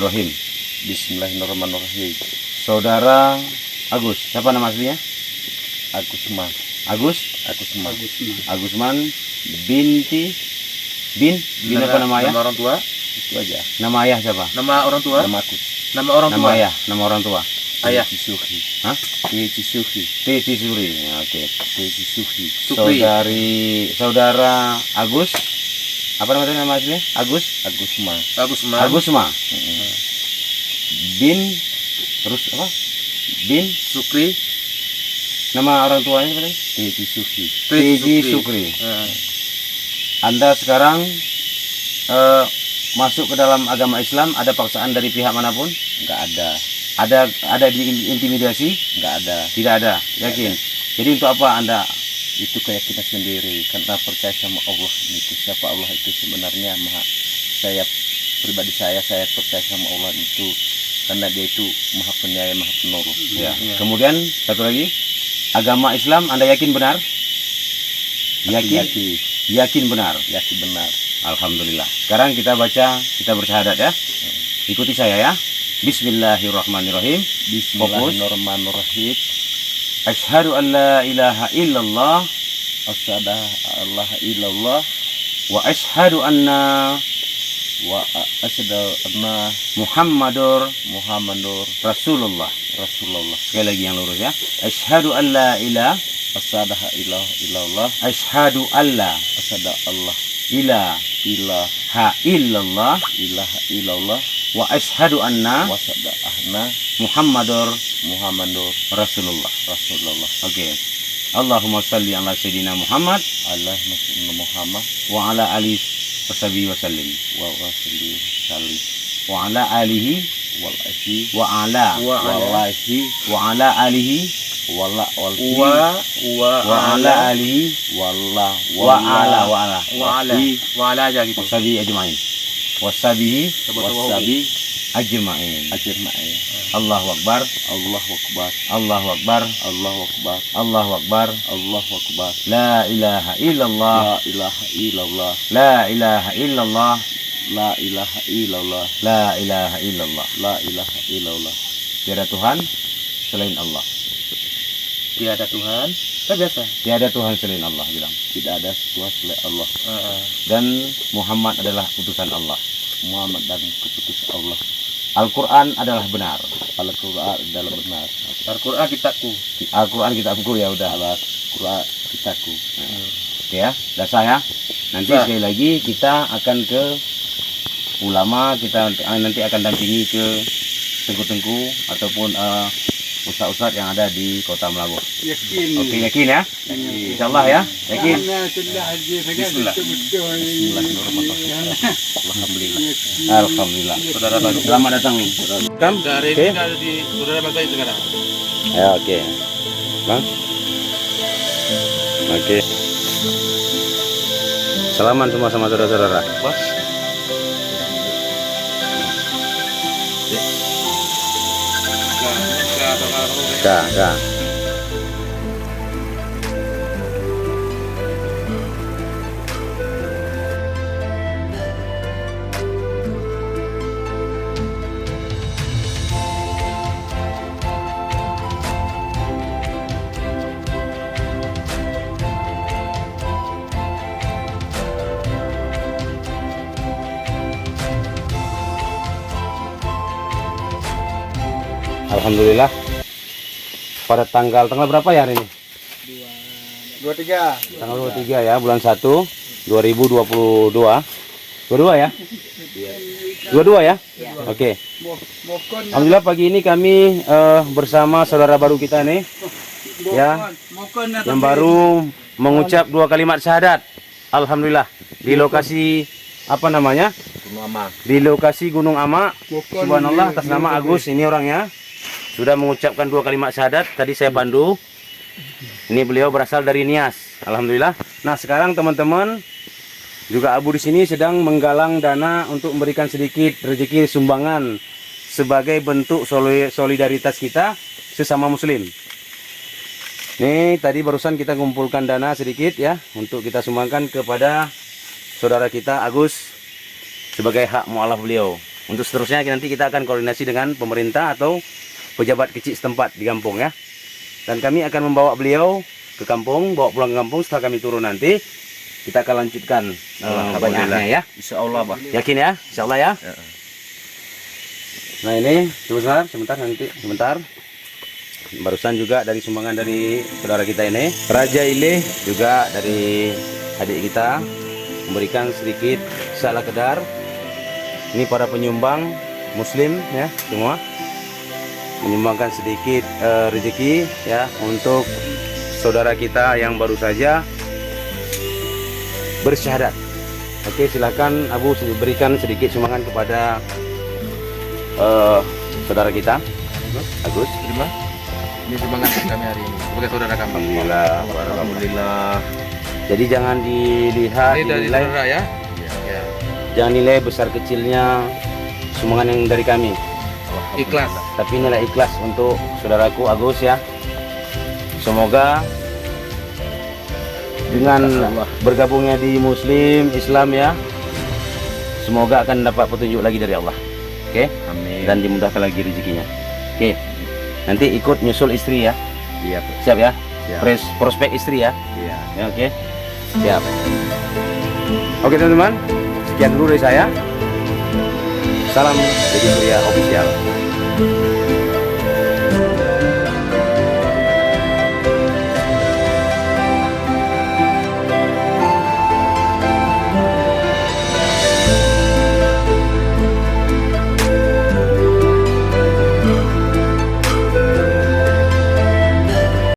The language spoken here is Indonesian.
Bismillahirrahmanirrahim. Bismillahirrahmanirrahim. Saudara Agus, siapa nama aslinya? Agusman. Agusman. Agusman binti bin apa nama ayah? Nama orang tua Itu aja. Nama ayah siapa? nama orang tua Nama aku. nama orang Nama tua ayah, nama orang tua. ayah Cisuhi. Hah? Cisuhi. Titi Suri. Ya, oke. Cisuhi. Saudara Agus. Apa nama aslinya? Agusman. Agusma. Bin terus apa? Bin Sukri. nama orang tuanya apa tadi? Cisuhi. Tiji Sukri. Anda sekarang masuk ke dalam agama Islam, ada paksaan dari pihak manapun? Enggak ada. Ada intimidasi? Enggak ada. Tidak ada, yakin. Jadi untuk apa Anda? Itu keyakinan sendiri karena percaya sama Allah. Itu siapa Allah itu sebenarnya maha. Pribadi saya percaya sama Allah itu karena dia itu maha penyayang, maha penolong. Ya. Kemudian satu lagi, agama Islam Anda yakin benar? Yakin benar. Yakin benar. Alhamdulillah. Sekarang kita bersyahadat ya. Ikuti saya ya. Bismillahirrahmanirrahim. Bismillahirrahmanirrahim. Asyhadu an la ilaha illallah Asyhadu Allah illallah wa asyhadu anna wa asyhadu anna Muhammadur Muhammadur Rasulullah. Rasulullah. Sekali lagi yang lurus ya. Asyhadu an la ilaha Asyhadu illallah asyhadu alla asyhadu Allah ilaha illallah ilaha illallah wa asyhadu anna wa asyhadu anna Muhammadur Muhammadur Rasulullah. Rasulullah. Oke. Allahumma salli ala sayyidina Muhammad Allahumma Muhammad wa ala alihi washabihi wasallim wa wasallim salim wa ala alihi wal asi wa ala walahi wa ala alihi wala walhi wa ala alihi wala wa ala aja gitu. washabihi ajma'in washabihi Wasabi ajma'in. ajma'in. Allahu akbar. Allahu akbar. Allahu akbar. Allahu akbar. Allahu akbar. Allahu akbar. La ilaha illallah. La ilaha illallah. La ilaha illallah. La ilaha illallah. La ilaha illallah. La ilaha illallah. Tiada Tuhan selain Allah. Tiada Tuhan. Kan biasa. Tiada Tuhan selain Allah bilang. Tidak ada Tuhan selain Allah. Dan Muhammad adalah utusan Allah. Muhammad dan keputusan Allah. Al-Quran adalah benar. Al-Quran adalah benar. Al-Quran kitabku. Al-Quran kitabku ya udah. Al-Quran kitabku. Oke ya, udah saya. Nanti sekali lagi kita akan ke ulama, kita nanti akan dampingi ke tengku-tengku ataupun ustaz-ustaz yang ada di Kota Melabuh. Yakin. Oke, yakin ya? Insyaallah ya. Yakin. Bismillah. Bismillahirrahmanirrahim. Alhamdulillah. Alhamdulillah. Saudara baru. Selamat datang. Kam? Dari Oke. ini ada di saudara Bagai sekarang. Ya, oke. Bang. Oke. Salaman semua sama saudara-saudara. Bos. Kak. Alhamdulillah. Pada tanggal berapa ya hari ini? 23. Tanggal 23 ya, bulan 1 2022. 22 ya? 22 ya? Oke. Alhamdulillah pagi ini kami bersama saudara baru kita nih ya, yang baru mengucap 2 kalimat syahadat. Alhamdulillah di lokasi apa namanya? Gunung Ama. Di lokasi Gunung Ama. Subhanallah, atas nama Agus ini orangnya. Sudah mengucapkan 2 kalimat syahadat. Tadi saya pandu. Ini beliau berasal dari Nias. Alhamdulillah. Nah, sekarang teman-teman juga Abu di sini sedang menggalang dana untuk memberikan sedikit rezeki sumbangan sebagai bentuk solidaritas kita sesama muslim. Nih, tadi barusan kita kumpulkan dana sedikit ya untuk kita sumbangkan kepada saudara kita Agus sebagai hak mualaf beliau. Untuk seterusnya nanti kita akan koordinasi dengan pemerintah atau pejabat kecil setempat di kampung ya. Dan kami akan membawa beliau ke kampung, bawa pulang ke kampung. Setelah kami turun nanti kita akan lanjutkan banyaknya ya. Insya Allah, Bah. Yakin ya? Insya Allah ya. Nah ini sebentar nanti sebentar. Barusan juga dari sumbangan dari saudara kita ini, Raja Ileh, juga dari adik kita memberikan sedikit salah kedar. Ini para penyumbang muslim ya semua menyumbangkan sedikit rezeki ya untuk saudara kita yang baru saja bersyahadat. Oke, silakan Abu berikan sedikit sumbangan kepada saudara kita Agus. Terima. Ini sumbangan kami hari ini sebagai saudara kami. Alhamdulillah. Alhamdulillah. Jadi jangan dilihat, Ini dari dinilai, saudara ya. Ya. jangan nilai besar kecilnya sumbangan yang dari kami. Ikhlas. Tapi nilai ikhlas untuk saudaraku Agus ya. Semoga dengan bergabungnya di Muslim Islam ya, semoga akan dapat petunjuk lagi dari Allah. Oke? Amin. Dan dimudahkan lagi rezekinya. Oke. Nanti ikut nyusul istri ya. Iya, Siap ya? Siap. Prospek istri ya. iya. Ya, oke. Siap. Oke teman-teman, sekian dulu dari saya. Salam Deddy Surya Official.